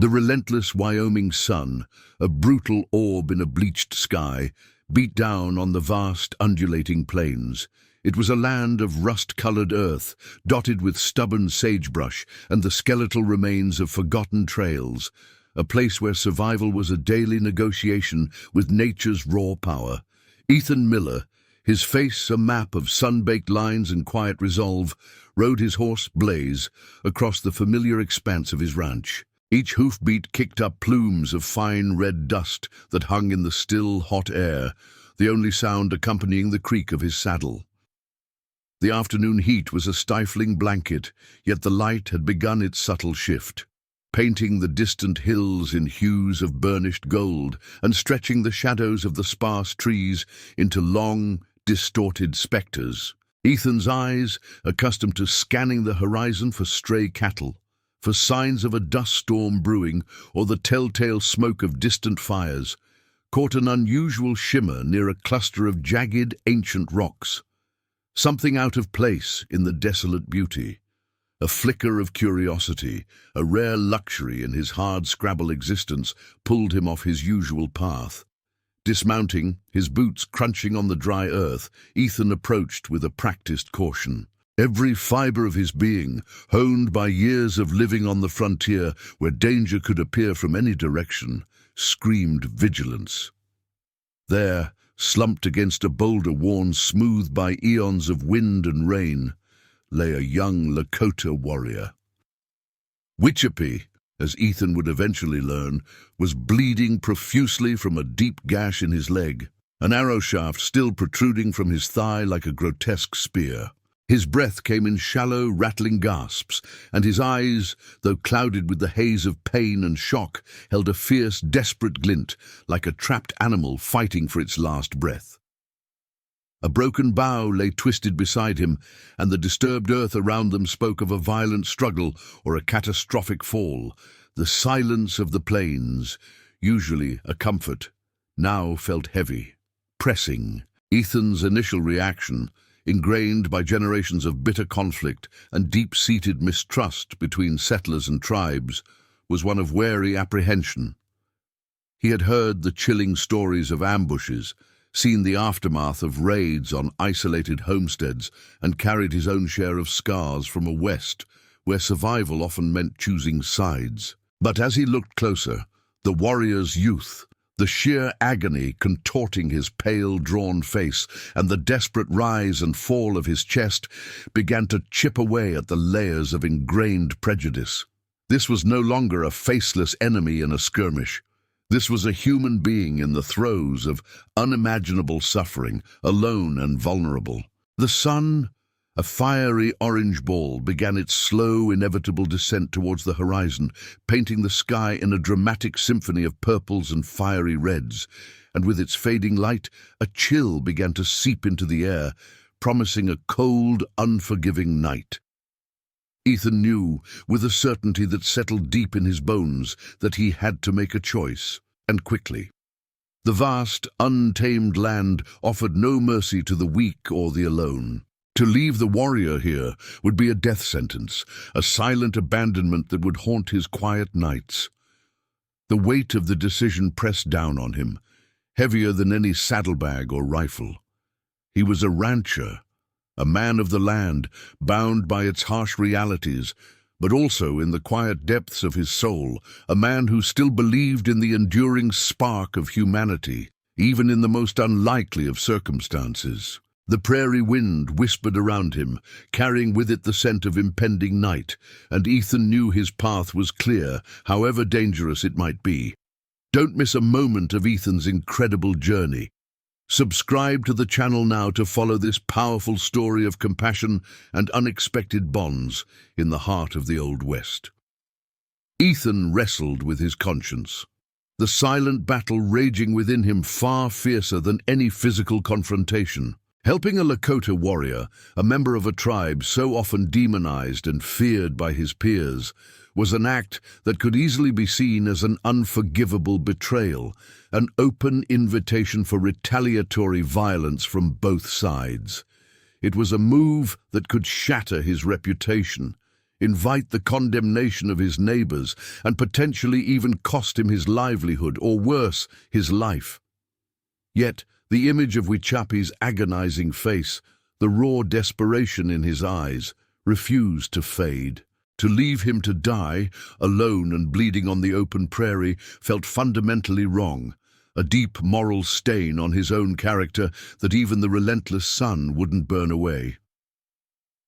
The relentless Wyoming sun, a brutal orb in a bleached sky, beat down on the vast undulating plains. It was a land of rust-colored earth, dotted with stubborn sagebrush and the skeletal remains of forgotten trails, a place where survival was a daily negotiation with nature's raw power. Ethan Miller, his face a map of sun-baked lines and quiet resolve, rode his horse, Blaze, across the familiar expanse of his ranch. Each hoofbeat kicked up plumes of fine red dust that hung in the still, hot air, the only sound accompanying the creak of his saddle. The afternoon heat was a stifling blanket, yet the light had begun its subtle shift, painting the distant hills in hues of burnished gold and stretching the shadows of the sparse trees into long, distorted specters. Ethan's eyes, accustomed to scanning the horizon for stray cattle, for signs of a dust storm brewing or the telltale smoke of distant fires, caught an unusual shimmer near a cluster of jagged, ancient rocks. Something out of place in the desolate beauty. A flicker of curiosity, a rare luxury in his hard-scrabble existence, pulled him off his usual path. Dismounting, his boots crunching on the dry earth, Ethan approached with a practiced caution. Every fiber of his being, honed by years of living on the frontier where danger could appear from any direction, screamed vigilance. There, slumped against a boulder worn smooth by eons of wind and rain, lay a young Lakota warrior. Wichipee, as Ethan would eventually learn, was bleeding profusely from a deep gash in his leg, an arrow shaft still protruding from his thigh like a grotesque spear. His breath came in shallow, rattling gasps, and his eyes, though clouded with the haze of pain and shock, held a fierce, desperate glint, like a trapped animal fighting for its last breath. A broken bough lay twisted beside him, and the disturbed earth around them spoke of a violent struggle or a catastrophic fall. The silence of the plains, usually a comfort, now felt heavy, pressing. Ethan's initial reaction, ingrained by generations of bitter conflict and deep-seated mistrust between settlers and tribes, was one of wary apprehension. He had heard the chilling stories of ambushes, seen the aftermath of raids on isolated homesteads, and carried his own share of scars from a West where survival often meant choosing sides. But as he looked closer, the warrior's youth, the sheer agony contorting his pale, drawn face, and the desperate rise and fall of his chest began to chip away at the layers of ingrained prejudice. This was no longer a faceless enemy in a skirmish. This was a human being in the throes of unimaginable suffering, alone and vulnerable. The sun, a fiery orange ball, began its slow, inevitable descent towards the horizon, painting the sky in a dramatic symphony of purples and fiery reds, and with its fading light, a chill began to seep into the air, promising a cold, unforgiving night. Ethan knew, with a certainty that settled deep in his bones, that he had to make a choice, and quickly. The vast, untamed land offered no mercy to the weak or the alone. To leave the warrior here would be a death sentence, a silent abandonment that would haunt his quiet nights. The weight of the decision pressed down on him, heavier than any saddlebag or rifle. He was a rancher, a man of the land, bound by its harsh realities, but also in the quiet depths of his soul, a man who still believed in the enduring spark of humanity, even in the most unlikely of circumstances. The prairie wind whispered around him, carrying with it the scent of impending night, and Ethan knew his path was clear, however dangerous it might be. Don't miss a moment of Ethan's incredible journey. Subscribe to the channel now to follow this powerful story of compassion and unexpected bonds in the heart of the Old West. Ethan wrestled with his conscience, the silent battle raging within him far fiercer than any physical confrontation. Helping a Lakota warrior, a member of a tribe so often demonized and feared by his peers, was an act that could easily be seen as an unforgivable betrayal, an open invitation for retaliatory violence from both sides. It was a move that could shatter his reputation, invite the condemnation of his neighbors, and potentially even cost him his livelihood, or worse, his life. Yet, the image of Whichapi's agonizing face, the raw desperation in his eyes, refused to fade. To leave him to die, alone and bleeding on the open prairie, felt fundamentally wrong, a deep moral stain on his own character that even the relentless sun wouldn't burn away.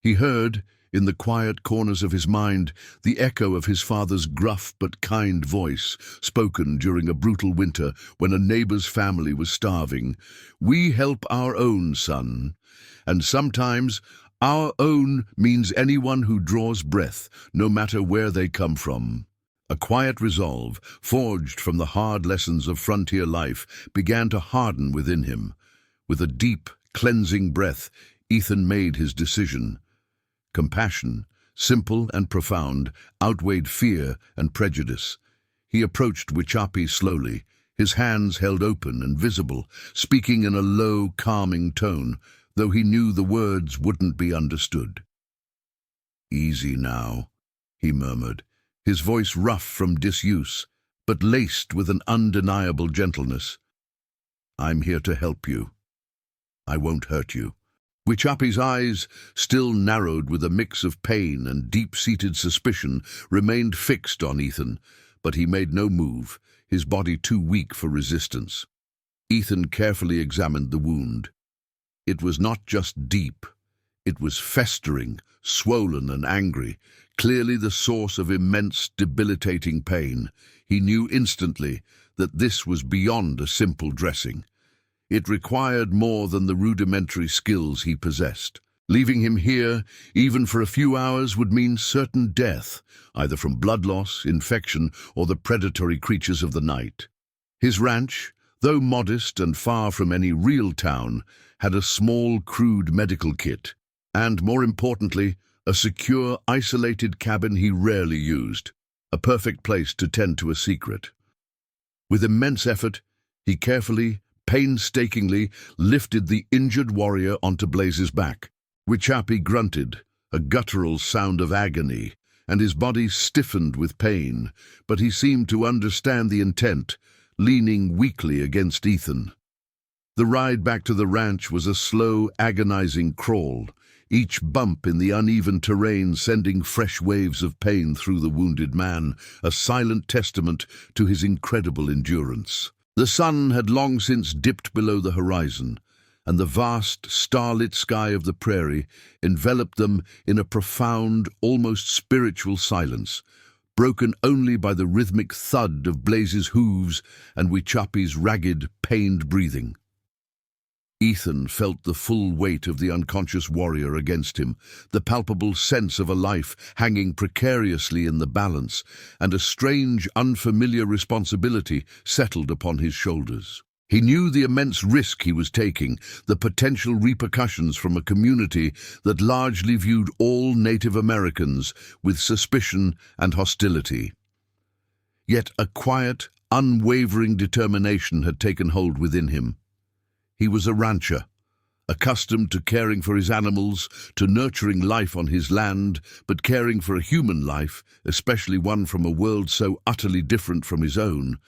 He heard, in the quiet corners of his mind, the echo of his father's gruff but kind voice, spoken during a brutal winter when a neighbor's family was starving. "We help our own, son. And sometimes our own means anyone who draws breath, no matter where they come from." A quiet resolve, forged from the hard lessons of frontier life, began to harden within him. With a deep, cleansing breath, Ethan made his decision. Compassion, simple and profound, outweighed fear and prejudice. He approached Whichapi slowly, his hands held open and visible, speaking in a low, calming tone, though he knew the words wouldn't be understood. "Easy now," he murmured, his voice rough from disuse, but laced with an undeniable gentleness. "I'm here to help you. I won't hurt you." Whichapi's eyes, still narrowed with a mix of pain and deep-seated suspicion, remained fixed on Ethan, but he made no move, his body too weak for resistance. Ethan carefully examined the wound. It was not just deep. It was festering, swollen and angry, clearly the source of immense, debilitating pain. He knew instantly that this was beyond a simple dressing. It required more than the rudimentary skills he possessed. Leaving him here, even for a few hours, would mean certain death, either from blood loss, infection, or the predatory creatures of the night. His ranch, though modest and far from any real town, had a small, crude medical kit, and, more importantly, a secure, isolated cabin he rarely used, a perfect place to tend to a secret. With immense effort, he carefully, painstakingly lifted the injured warrior onto Blaze's back. Whichapi grunted, a guttural sound of agony, and his body stiffened with pain, but he seemed to understand the intent, leaning weakly against Ethan. The ride back to the ranch was a slow, agonizing crawl, each bump in the uneven terrain sending fresh waves of pain through the wounded man, a silent testament to his incredible endurance. The sun had long since dipped below the horizon, and the vast, starlit sky of the prairie enveloped them in a profound, almost spiritual silence, broken only by the rhythmic thud of Blaze's hooves and Whichapi's ragged, pained breathing. Ethan felt the full weight of the unconscious warrior against him, the palpable sense of a life hanging precariously in the balance, and a strange, unfamiliar responsibility settled upon his shoulders. He knew the immense risk he was taking, the potential repercussions from a community that largely viewed all Native Americans with suspicion and hostility. Yet a quiet, unwavering determination had taken hold within him. He was a rancher, accustomed to caring for his animals, to nurturing life on his land, but caring for a human life, especially one from a world so utterly different from his own,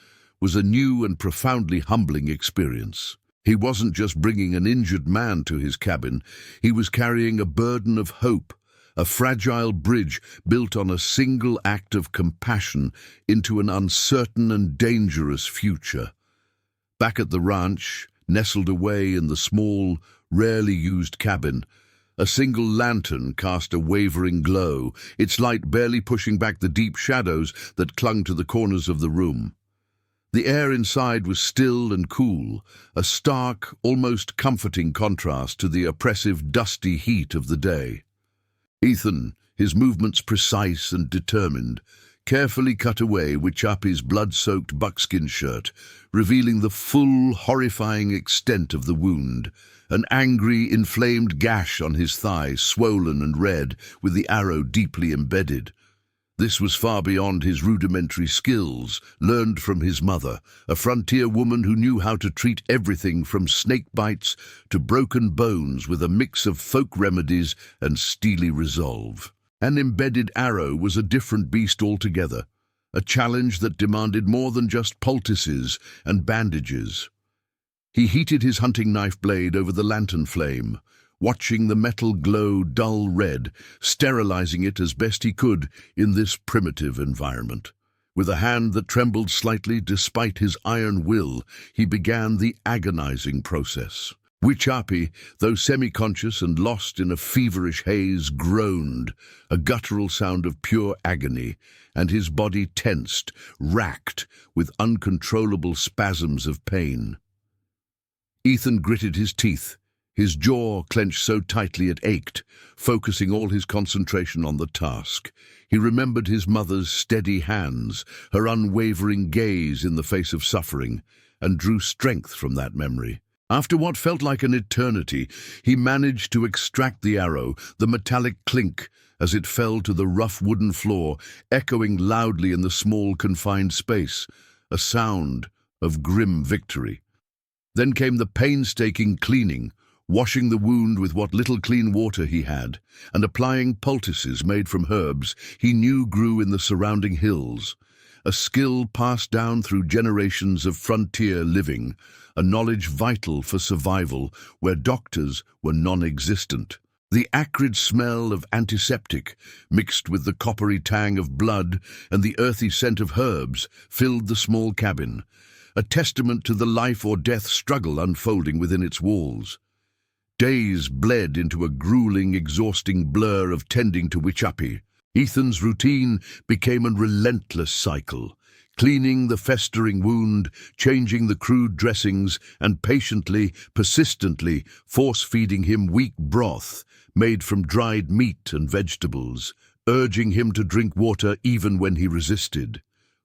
was a new and profoundly humbling experience. He wasn't just bringing an injured man to his cabin, he was carrying a burden of hope, a fragile bridge built on a single act of compassion into an uncertain and dangerous future. Back at the ranch, nestled away in the small, rarely used cabin, a single lantern cast a wavering glow, its light barely pushing back the deep shadows that clung to the corners of the room. The air inside was still and cool, a stark, almost comforting contrast to the oppressive, dusty heat of the day. Ethan, his movements precise and determined, carefully cut away Whichapi's blood-soaked buckskin shirt, revealing the full, horrifying extent of the wound, an angry, inflamed gash on his thigh, swollen and red, with the arrow deeply embedded. This was far beyond his rudimentary skills, learned from his mother, a frontier woman who knew how to treat everything from snake bites to broken bones with a mix of folk remedies and steely resolve. An embedded arrow was a different beast altogether, a challenge that demanded more than just poultices and bandages. He heated his hunting knife blade over the lantern flame, watching the metal glow dull red, sterilizing it as best he could in this primitive environment. With a hand that trembled slightly despite his iron will, he began the agonizing process. Whichapi, though semi-conscious and lost in a feverish haze, groaned, a guttural sound of pure agony, and his body tensed, racked with uncontrollable spasms of pain. Ethan gritted his teeth, his jaw clenched so tightly it ached, focusing all his concentration on the task. He remembered his mother's steady hands, her unwavering gaze in the face of suffering, and drew strength from that memory. After what felt like an eternity, he managed to extract the arrow, the metallic clink as it fell to the rough wooden floor, echoing loudly in the small, confined space, a sound of grim victory. Then came the painstaking cleaning, washing the wound with what little clean water he had, and applying poultices made from herbs he knew grew in the surrounding hills, a skill passed down through generations of frontier living, a knowledge vital for survival where doctors were non-existent. The acrid smell of antiseptic, mixed with the coppery tang of blood and the earthy scent of herbs, filled the small cabin, a testament to the life-or-death struggle unfolding within its walls. Days bled into a grueling, exhausting blur of tending to Whichapi. Ethan's routine became a relentless cycle, cleaning the festering wound, changing the crude dressings, and patiently, persistently force-feeding him weak broth made from dried meat and vegetables, urging him to drink water even when he resisted.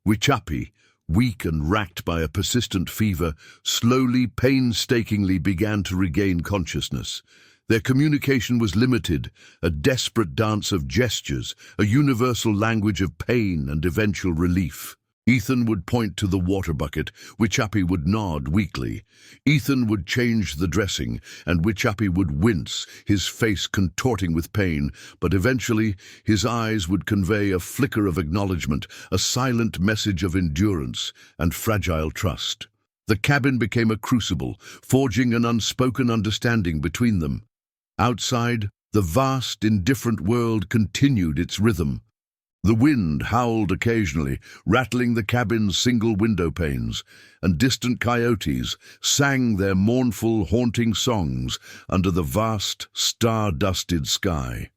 Whichapi, weak and racked by a persistent fever, slowly, painstakingly began to regain consciousness. Their communication was limited, a desperate dance of gestures, a universal language of pain and eventual relief. Ethan would point to the water bucket, Whichapi would nod weakly. Ethan would change the dressing, and Whichapi would wince, his face contorting with pain, but eventually his eyes would convey a flicker of acknowledgement, a silent message of endurance and fragile trust. The cabin became a crucible, forging an unspoken understanding between them. Outside, the vast, indifferent world continued its rhythm. The wind howled occasionally, rattling the cabin's single window panes, and distant coyotes sang their mournful, haunting songs under the vast, star-dusted sky.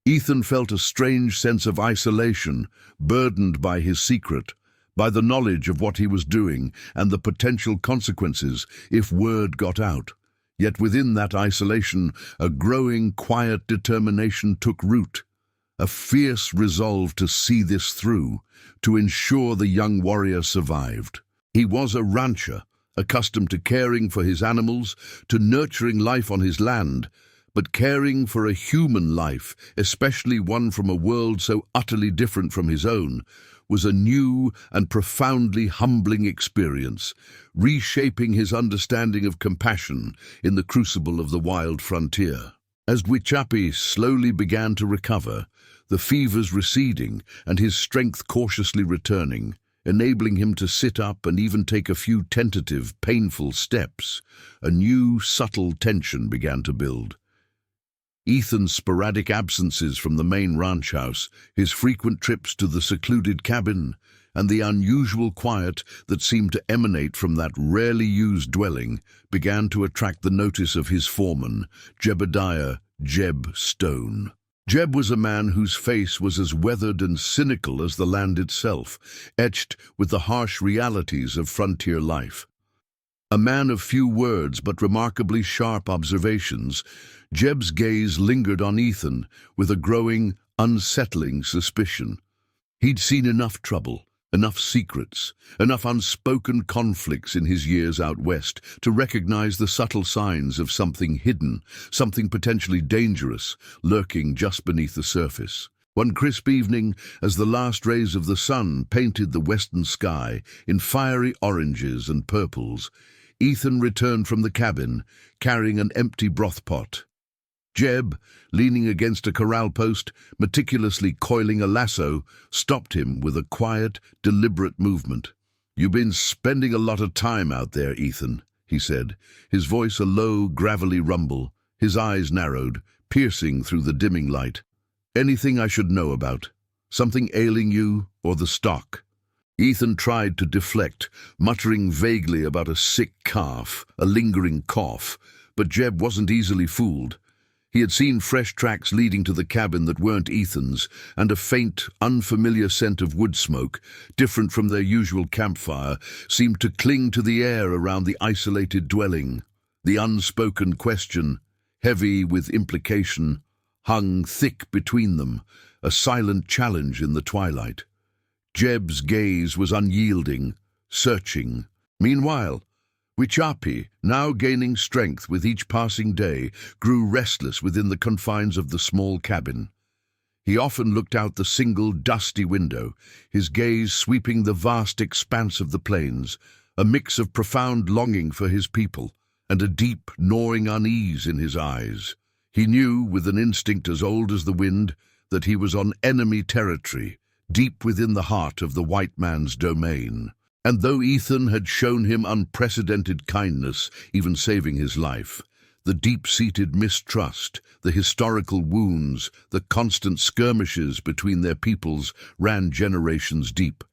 Ethan felt a strange sense of isolation, burdened by his secret, by the knowledge of what he was doing and the potential consequences if word got out. Yet within that isolation, a growing, quiet determination took root. A fierce resolve to see this through, to ensure the young warrior survived. He was a rancher, accustomed to caring for his animals, to nurturing life on his land, but caring for a human life, especially one from a world so utterly different from his own, was a new and profoundly humbling experience, reshaping his understanding of compassion in the crucible of the wild frontier. As Whichapi slowly began to recover, the fevers receding and his strength cautiously returning, enabling him to sit up and even take a few tentative, painful steps, a new, subtle tension began to build. Ethan's sporadic absences from the main ranch house, his frequent trips to the secluded cabin, and the unusual quiet that seemed to emanate from that rarely used dwelling began to attract the notice of his foreman, Jebediah Jeb Stone. Jeb was a man whose face was as weathered and cynical as the land itself, etched with the harsh realities of frontier life. A man of few words but remarkably sharp observations, Jeb's gaze lingered on Ethan with a growing, unsettling suspicion. He'd seen enough trouble, enough secrets, enough unspoken conflicts in his years out west to recognize the subtle signs of something hidden, something potentially dangerous, lurking just beneath the surface. One crisp evening, as the last rays of the sun painted the western sky in fiery oranges and purples, Ethan returned from the cabin, carrying an empty broth pot. Jeb, leaning against a corral post, meticulously coiling a lasso, stopped him with a quiet, deliberate movement. "You've been spending a lot of time out there, Ethan," he said, his voice a low, gravelly rumble, his eyes narrowed, piercing through the dimming light. "Anything I should know about? Something ailing you, or the stock?" Ethan tried to deflect, muttering vaguely about a sick calf, a lingering cough, but Jeb wasn't easily fooled. He had seen fresh tracks leading to the cabin that weren't Ethan's, and a faint, unfamiliar scent of wood smoke, different from their usual campfire, seemed to cling to the air around the isolated dwelling. The unspoken question, heavy with implication, hung thick between them, a silent challenge in the twilight. Jeb's gaze was unyielding, searching. Meanwhile, Wichapi, now gaining strength with each passing day, grew restless within the confines of the small cabin. He often looked out the single dusty window, his gaze sweeping the vast expanse of the plains, a mix of profound longing for his people and a deep, gnawing unease in his eyes. He knew, with an instinct as old as the wind, that he was on enemy territory, deep within the heart of the white man's domain. And though Ethan had shown him unprecedented kindness, even saving his life, the deep-seated mistrust, the historical wounds, the constant skirmishes between their peoples ran generations deep,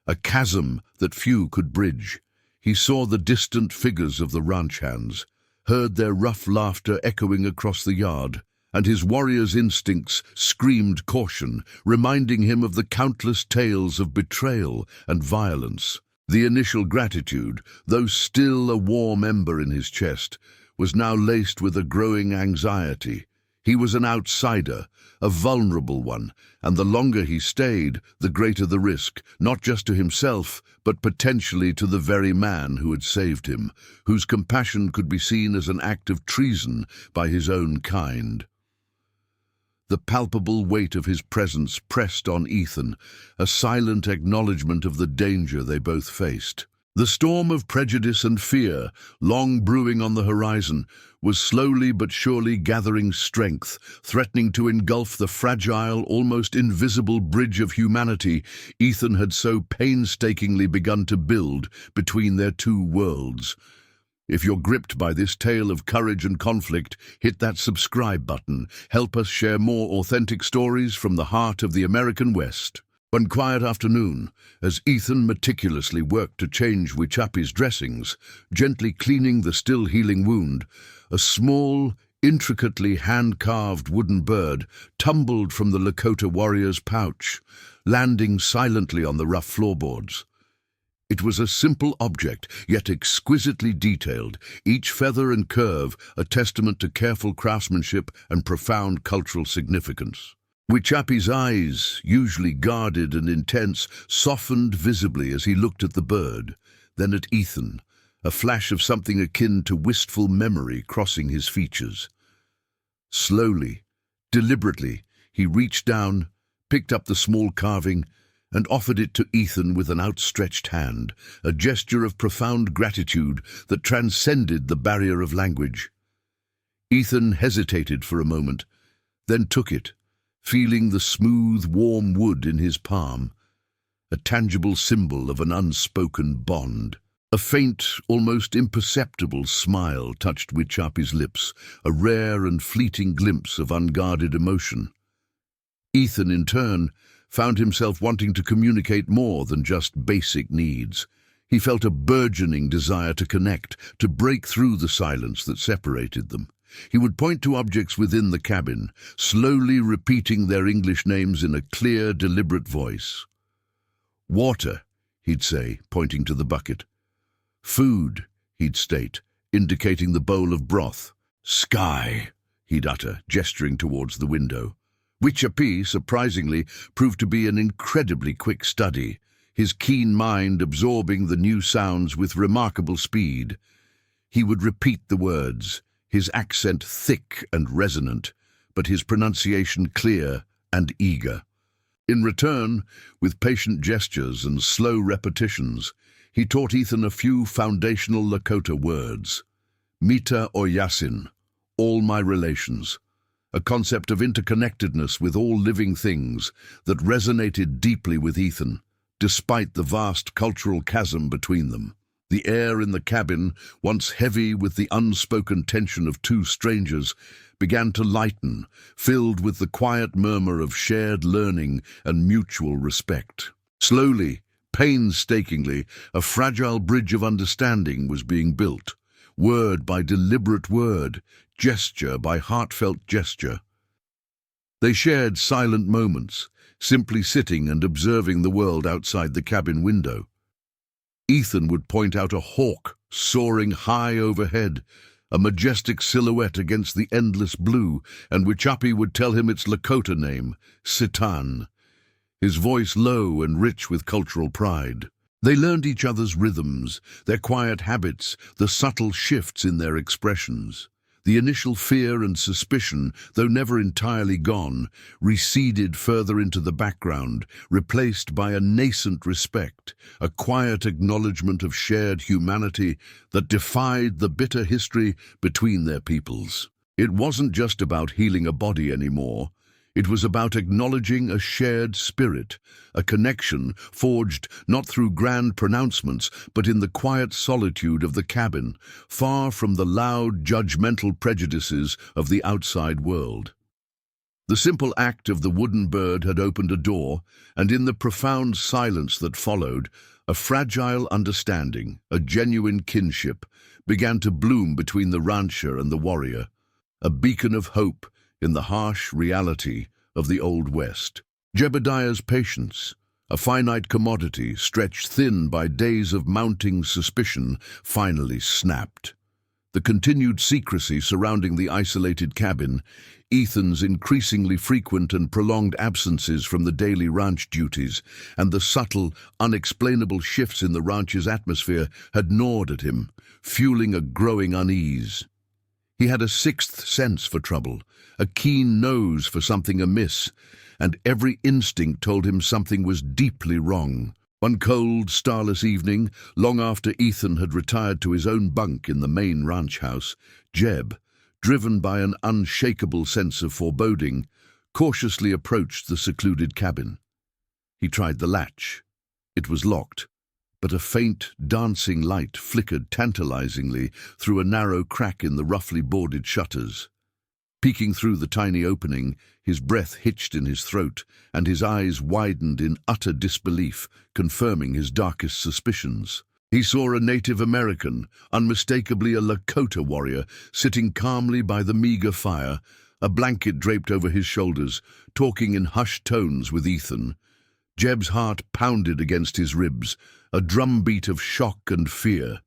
a chasm that few could bridge. He saw the distant figures of the ranch hands, heard their rough laughter echoing across the yard, and his warrior's instincts screamed caution, reminding him of the countless tales of betrayal and violence. The initial gratitude, though still a warm ember in his chest, was now laced with a growing anxiety. He was an outsider, a vulnerable one, and the longer he stayed, the greater the risk, not just to himself, but potentially to the very man who had saved him, whose compassion could be seen as an act of treason by his own kind. The palpable weight of his presence pressed on Ethan, a silent acknowledgement of the danger they both faced. The storm of prejudice and fear, long brewing on the horizon, was slowly but surely gathering strength, threatening to engulf the fragile, almost invisible bridge of humanity Ethan had so painstakingly begun to build between their two worlds. If you're gripped by this tale of courage and conflict, hit that subscribe button. Help us share more authentic stories from the heart of the American West. One quiet afternoon, as Ethan meticulously worked to change Wichapi's dressings, gently cleaning the still-healing wound, a small, intricately hand-carved wooden bird tumbled from the Lakota warrior's pouch, landing silently on the rough floorboards. It was a simple object, yet exquisitely detailed, each feather and curve a testament to careful craftsmanship and profound cultural significance. Wichapi's eyes, usually guarded and intense, softened visibly as he looked at the bird, then at Ethan, a flash of something akin to wistful memory crossing his features. Slowly, deliberately, he reached down, picked up the small carving, and offered it to Ethan with an outstretched hand, a gesture of profound gratitude that transcended the barrier of language. Ethan hesitated for a moment, then took it, feeling the smooth, warm wood in his palm, a tangible symbol of an unspoken bond. A faint, almost imperceptible smile touched Wichapi's lips, a rare and fleeting glimpse of unguarded emotion. Ethan, in turn, found himself wanting to communicate more than just basic needs. He felt a burgeoning desire to connect, to break through the silence that separated them. He would point to objects within the cabin, slowly repeating their English names in a clear, deliberate voice. "Water," he'd say, pointing to the bucket. "Food," he'd state, indicating the bowl of broth. "Sky," he'd utter, gesturing towards the window. Wichapi, surprisingly, proved to be an incredibly quick study, his keen mind absorbing the new sounds with remarkable speed. He would repeat the words, his accent thick and resonant, but his pronunciation clear and eager. In return, with patient gestures and slow repetitions, he taught Ethan a few foundational Lakota words. Mita or Yasin, all my relations. a concept of interconnectedness with all living things that resonated deeply with Ethan, despite the vast cultural chasm between them. The air in the cabin, once heavy with the unspoken tension of two strangers, began to lighten, filled with the quiet murmur of shared learning and mutual respect. Slowly, painstakingly, a fragile bridge of understanding was being built, word by deliberate word, gesture by heartfelt gesture. They shared silent moments, simply sitting and observing the world outside the cabin window. Ethan would point out a hawk soaring high overhead, a majestic silhouette against the endless blue, and Wichapi would tell him its Lakota name, Sitan, his voice low and rich with cultural pride. They learned each other's rhythms, their quiet habits, the subtle shifts in their expressions. The initial fear and suspicion, though never entirely gone, receded further into the background, replaced by a nascent respect, a quiet acknowledgement of shared humanity that defied the bitter history between their peoples. It wasn't just about healing a body anymore. It was about acknowledging a shared spirit, a connection forged not through grand pronouncements, but in the quiet solitude of the cabin, far from the loud, judgmental prejudices of the outside world. The simple act of the wooden bird had opened a door, and in the profound silence that followed, a fragile understanding, a genuine kinship, began to bloom between the rancher and the warrior, a beacon of hope in the harsh reality of the Old West. Jebediah's patience, a finite commodity stretched thin by days of mounting suspicion, finally snapped. The continued secrecy surrounding the isolated cabin, Ethan's increasingly frequent and prolonged absences from the daily ranch duties, and the subtle, unexplainable shifts in the ranch's atmosphere had gnawed at him, fueling a growing unease. He had a sixth sense for trouble, a keen nose for something amiss, and every instinct told him something was deeply wrong. One cold, starless evening, long after Ethan had retired to his own bunk in the main ranch house, Jeb, driven by an unshakable sense of foreboding, cautiously approached the secluded cabin. He tried the latch. It was locked, but a faint, dancing light flickered tantalizingly through a narrow crack in the roughly boarded shutters. Peeking through the tiny opening, his breath hitched in his throat, and his eyes widened in utter disbelief, confirming his darkest suspicions. He saw a Native American, unmistakably a Lakota warrior, sitting calmly by the meager fire, a blanket draped over his shoulders, talking in hushed tones with Ethan. Jeb's heart pounded against his ribs, a drumbeat of shock and fear.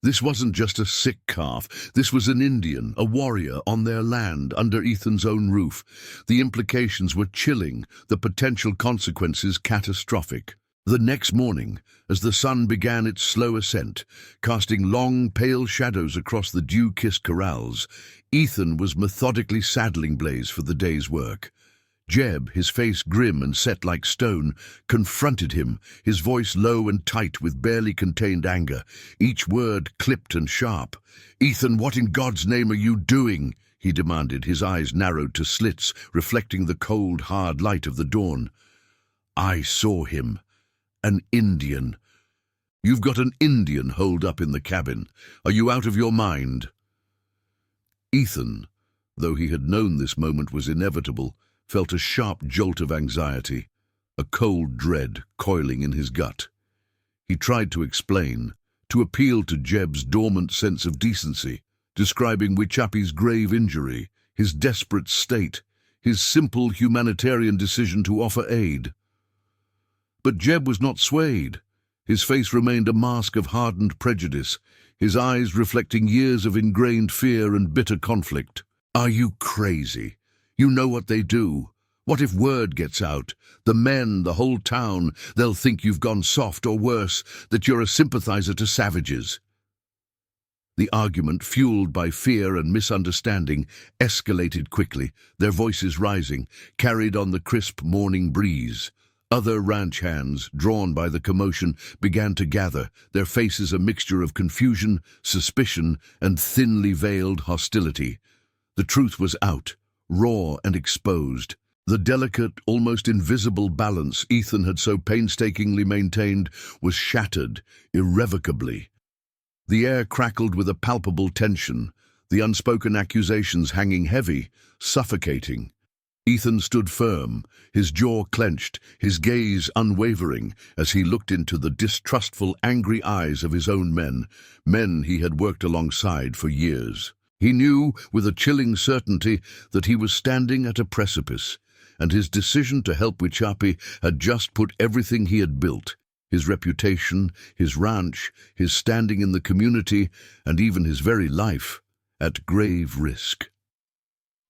This wasn't just a sick calf. This was an Indian, a warrior on their land, under Ethan's own roof. The implications were chilling, the potential consequences catastrophic. The next morning, as the sun began its slow ascent, casting long, pale shadows across the dew-kissed corrals, Ethan was methodically saddling Blaze for the day's work. Jeb, his face grim and set like stone, confronted him, his voice low and tight with barely contained anger, each word clipped and sharp. "Ethan, what in God's name are you doing?" he demanded, his eyes narrowed to slits, reflecting the cold, hard light of the dawn. "I saw him. An Indian." "You've got an Indian holed up in the cabin. Are you out of your mind?" Ethan, though he had known this moment was inevitable, felt a sharp jolt of anxiety, a cold dread coiling in his gut. He tried to explain, to appeal to Jeb's dormant sense of decency, describing Wichapi's grave injury, his desperate state, his simple humanitarian decision to offer aid. But Jeb was not swayed. His face remained a mask of hardened prejudice, his eyes reflecting years of ingrained fear and bitter conflict. "Are you crazy? You know what they do. What if word gets out? The men, the whole town, they'll think you've gone soft, or worse, that you're a sympathizer to savages." The argument, fueled by fear and misunderstanding, escalated quickly, their voices rising, carried on the crisp morning breeze. Other ranch hands, drawn by the commotion, began to gather, their faces a mixture of confusion, suspicion, and thinly veiled hostility. The truth was out, raw and exposed. The delicate, almost invisible balance Ethan had so painstakingly maintained was shattered irrevocably. The air crackled with a palpable tension, the unspoken accusations hanging heavy, suffocating. Ethan stood firm, his jaw clenched, his gaze unwavering, as he looked into the distrustful, angry eyes of his own men he had worked alongside for years. He knew, with a chilling certainty, that he was standing at a precipice, and his decision to help Whichapi had just put everything he had built, his reputation, his ranch, his standing in the community, and even his very life, at grave risk.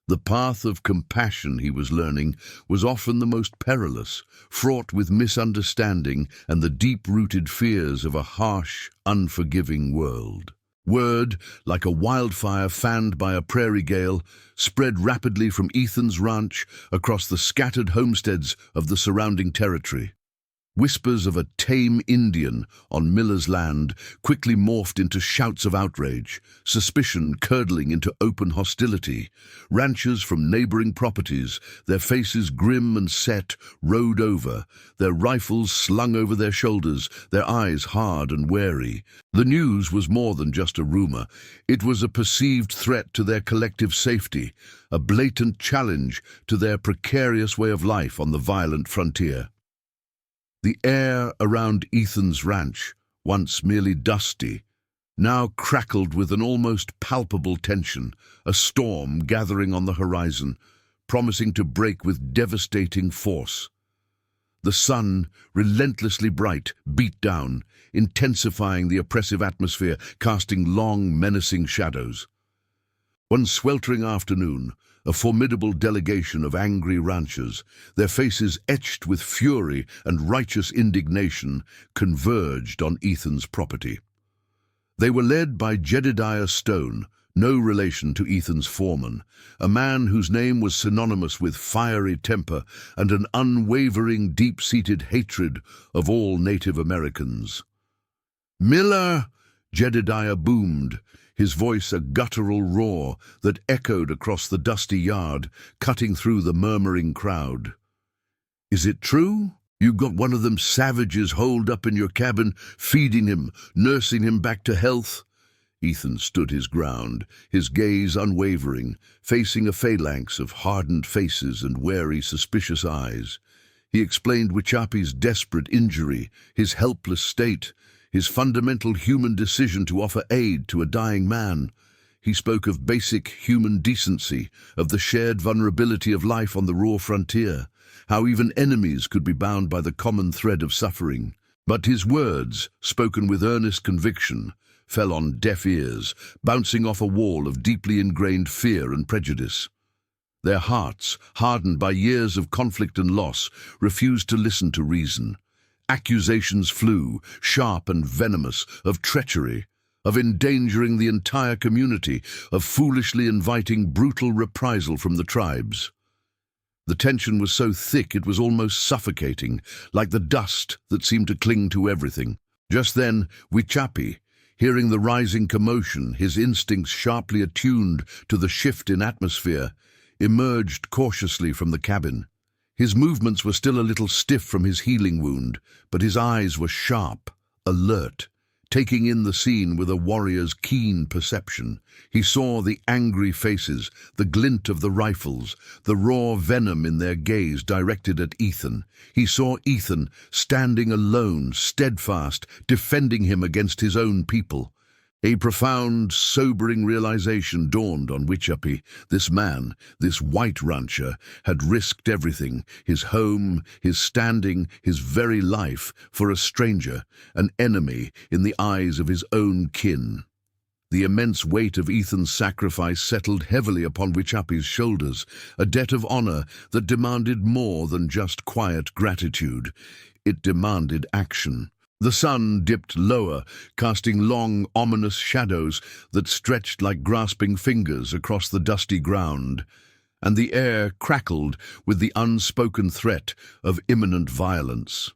The path of compassion, he was learning, was often the most perilous, fraught with misunderstanding and the deep-rooted fears of a harsh, unforgiving world. Word, like a wildfire fanned by a prairie gale, spread rapidly from Ethan's ranch across the scattered homesteads of the surrounding territory. Whispers of a tame Indian on Miller's land quickly morphed into shouts of outrage, suspicion curdling into open hostility. Ranchers from neighboring properties, their faces grim and set, rode over, their rifles slung over their shoulders, their eyes hard and wary. The news was more than just a rumor. It was a perceived threat to their collective safety, a blatant challenge to their precarious way of life on the violent frontier. The air around Ethan's ranch, once merely dusty, now crackled with an almost palpable tension, a storm gathering on the horizon, promising to break with devastating force. The sun, relentlessly bright, beat down, intensifying the oppressive atmosphere, casting long, menacing shadows. One sweltering afternoon, a formidable delegation of angry ranchers, their faces etched with fury and righteous indignation, converged on Ethan's property. They were led by Jedediah Stone, no relation to Ethan's foreman, a man whose name was synonymous with fiery temper and an unwavering, deep-seated hatred of all Native Americans. "Miller!" Jedediah boomed, his voice a guttural roar that echoed across the dusty yard, cutting through the murmuring crowd. "Is it true? You've got one of them savages holed up in your cabin, feeding him, nursing him back to health?" Ethan stood his ground, his gaze unwavering, facing a phalanx of hardened faces and wary, suspicious eyes. He explained Whichapi's desperate injury, his helpless state, his fundamental human decision to offer aid to a dying man. He spoke of basic human decency, of the shared vulnerability of life on the raw frontier, how even enemies could be bound by the common thread of suffering. But his words, spoken with earnest conviction, fell on deaf ears, bouncing off a wall of deeply ingrained fear and prejudice. Their hearts, hardened by years of conflict and loss, refused to listen to reason. Accusations flew, sharp and venomous, of treachery, of endangering the entire community, of foolishly inviting brutal reprisal from the tribes. The tension was so thick it was almost suffocating, like the dust that seemed to cling to everything. Just then, Whichapi, hearing the rising commotion, his instincts sharply attuned to the shift in atmosphere, emerged cautiously from the cabin. His movements were still a little stiff from his healing wound, but his eyes were sharp, alert, taking in the scene with a warrior's keen perception. He saw the angry faces, the glint of the rifles, the raw venom in their gaze directed at Ethan. He saw Ethan standing alone, steadfast, defending him against his own people. A profound, sobering realization dawned on Whichapi. This man, this white rancher, had risked everything, his home, his standing, his very life, for a stranger, an enemy in the eyes of his own kin. The immense weight of Ethan's sacrifice settled heavily upon Whichapi's shoulders, a debt of honor that demanded more than just quiet gratitude. It demanded action. The sun dipped lower, casting long, ominous shadows that stretched like grasping fingers across the dusty ground, and the air crackled with the unspoken threat of imminent violence.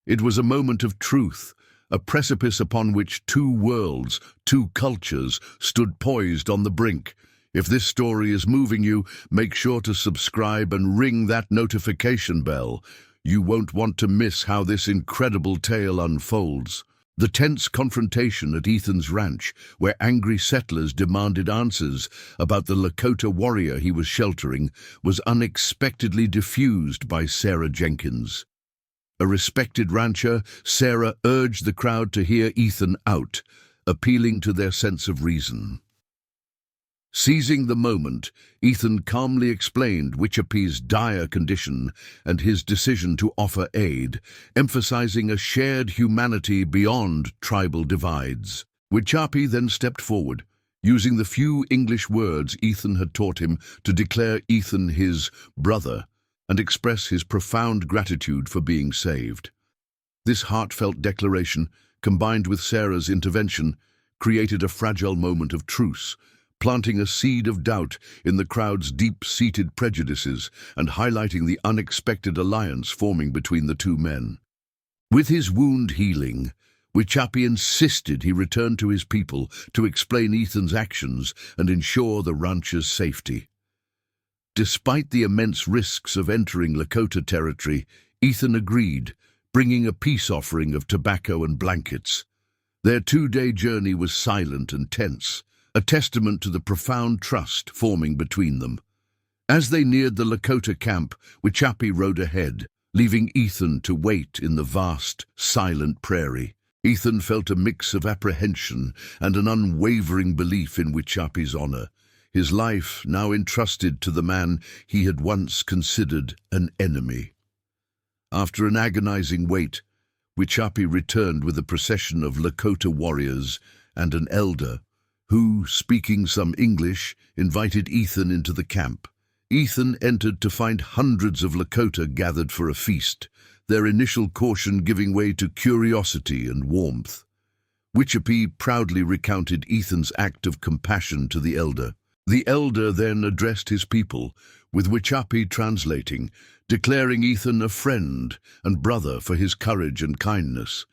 It was a moment of truth, a precipice upon which two worlds, two cultures, stood poised on the brink. If this story is moving you, make sure to subscribe and ring that notification bell. You won't want to miss how this incredible tale unfolds. The tense confrontation at Ethan's ranch, where angry settlers demanded answers about the Lakota warrior he was sheltering, was unexpectedly diffused by Sarah Jenkins. A respected rancher, Sarah urged the crowd to hear Ethan out, appealing to their sense of reason. Seizing the moment, Ethan calmly explained Wichapi's dire condition and his decision to offer aid, emphasizing a shared humanity beyond tribal divides. Wichapi then stepped forward, using the few English words Ethan had taught him to declare Ethan his brother and express his profound gratitude for being saved. This heartfelt declaration, combined with Sarah's intervention, created a fragile moment of truce, planting a seed of doubt in the crowd's deep-seated prejudices and highlighting the unexpected alliance forming between the two men. With his wound healing, Wichapi insisted he return to his people to explain Ethan's actions and ensure the rancher's safety. Despite the immense risks of entering Lakota territory, Ethan agreed, bringing a peace offering of tobacco and blankets. Their two-day journey was silent and tense, a testament to the profound trust forming between them. As they neared the Lakota camp, Wichapi rode ahead, leaving Ethan to wait in the vast, silent prairie. Ethan felt a mix of apprehension and an unwavering belief in Wichapi's honor, his life now entrusted to the man he had once considered an enemy. After an agonizing wait, Wichapi returned with a procession of Lakota warriors and an elder, who, speaking some English, invited Ethan into the camp. Ethan entered to find hundreds of Lakota gathered for a feast, their initial caution giving way to curiosity and warmth. Wichapi proudly recounted Ethan's act of compassion to the elder. The elder then addressed his people, with Wichapi translating, declaring Ethan a friend and brother for his courage and kindness.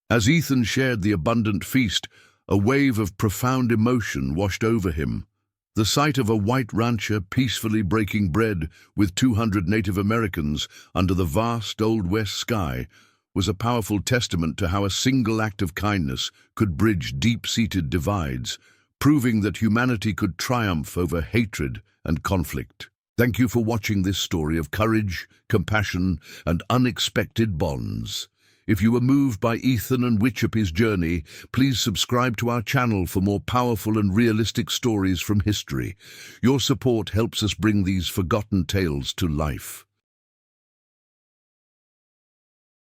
As Ethan shared the abundant feast, a wave of profound emotion washed over him. The sight of a white rancher peacefully breaking bread with 200 Native Americans under the vast Old West sky was a powerful testament to how a single act of kindness could bridge deep-seated divides, proving that humanity could triumph over hatred and conflict. Thank you for watching this story of courage, compassion, and unexpected bonds. If you were moved by Ethan and Wichapi's journey, please subscribe to our channel for more powerful and realistic stories from history. Your support helps us bring these forgotten tales to life.